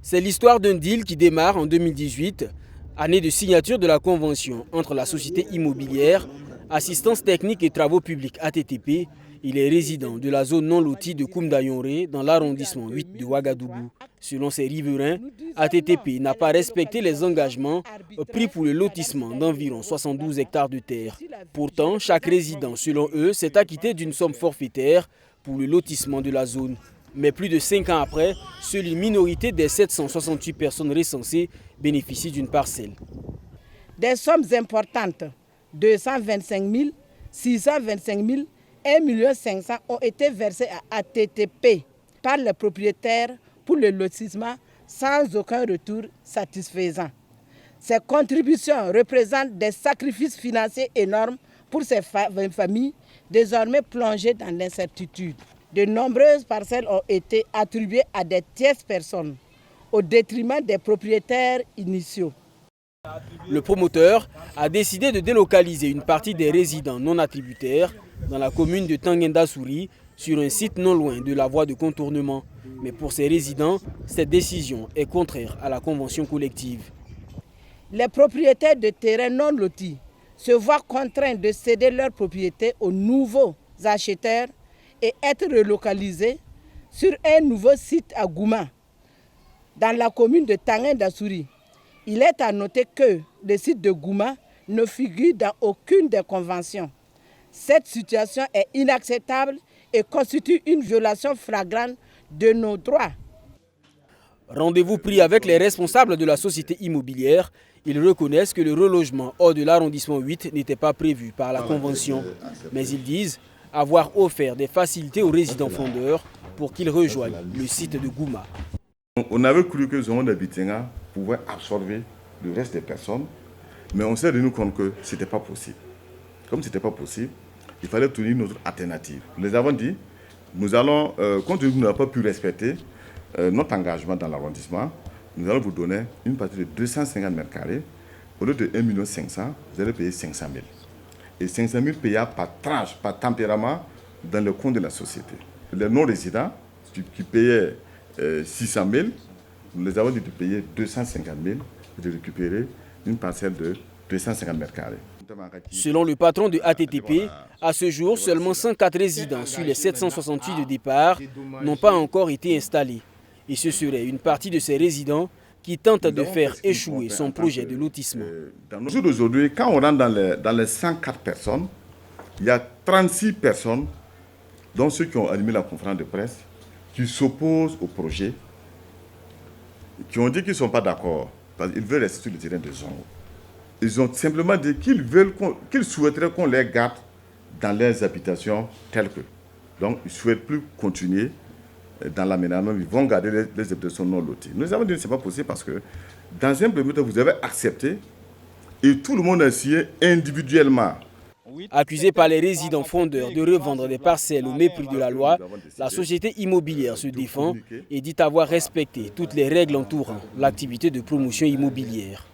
C'est l'histoire d'un deal qui démarre en 2018, année de signature de la convention entre la société immobilière, assistance technique et travaux publics ATTP et les résidents de la zone non lotie de Koumda-Yonré dans l'arrondissement 8 de Ouagadougou. Selon ces riverains, ATTP n'a pas respecté les engagements pris pour le lotissement d'environ 72 hectares de terre. Pourtant, chaque résident, selon eux, s'est acquitté d'une somme forfaitaire pour le lotissement de la zone. Mais plus de 5 ans après, seule une minorité des 768 personnes recensées bénéficient d'une parcelle. Des sommes importantes, 225 000, 625 000, 1 500 000 ont été versées à ATTP par les propriétaires pour le lotissement sans aucun retour satisfaisant. Ces contributions représentent des sacrifices financiers énormes pour ces familles désormais plongées dans l'incertitude. De nombreuses parcelles ont été attribuées à des tierces personnes au détriment des propriétaires initiaux. Le promoteur a décidé de délocaliser une partie des résidents non attributaires dans la commune de Tanguenda-Souri sur un site non loin de la voie de contournement. Mais pour ces résidents, cette décision est contraire à la convention collective. Les propriétaires de terrains non lotis se voient contraints de céder leur propriété aux nouveaux acheteurs et être relocalisés sur un nouveau site à Gouma, dans la commune de Tanguenda-Souri. Il est à noter que le site de Gouma ne figure dans aucune des conventions. Cette situation est inacceptable et constitue une violation flagrante de nos droits. Rendez-vous pris avec les responsables de la société immobilière. Ils reconnaissent que le relogement hors de l'arrondissement 8 n'était pas prévu par la convention. Mais ils disent avoir offert des facilités aux résidents fondeurs pour qu'ils rejoignent le site de Gouma. On avait cru que Zone d'Abitinga pouvait absorber le reste des personnes, mais on s'est rendu compte que ce n'était pas possible. Comme ce n'était pas possible, il fallait trouver une autre alternative. Nous les avons dit, nous allons, compte tenu que nous n'avons pas pu respecter notre engagement dans l'arrondissement, nous allons vous donner une partie de 250 mètres carrés. Au lieu de 1 500 000, vous allez payer 500 000. Et 500 000 payables par tranche, par tempérament, dans le compte de la société. Les non-résidents qui payaient 600 000, nous les avons dit de payer 250 000 et de récupérer une parcelle de 250 mètres carrés. Selon le patron de ATTP, à ce jour, seulement 104 résidents sur les 768 de départ n'ont pas encore été installés. Et ce serait une partie de ces résidents qui tentent de faire échouer son projet de lotissement. Dans jour d'aujourd'hui, quand on rentre dans les 104 personnes, il y a 36 personnes, dont ceux qui ont animé la conférence de presse, qui s'opposent au projet, qui ont dit qu'ils ne sont pas d'accord, parce qu'ils veulent rester sur le terrain de Zongo. Ils ont simplement dit qu'ils souhaiteraient qu'on les garde dans leurs habitations telles que. Donc, ils ne souhaitent plus continuer dans l'aménagement, ils vont garder les habitations non loties. Nous avons dit que ce n'est pas possible parce que, dans un premier temps, vous avez accepté et tout le monde a signé individuellement. Accusée par les résidents fondeurs de revendre des parcelles au mépris de la loi, la société immobilière se défend et dit avoir respecté toutes les règles entourant l'activité de promotion immobilière.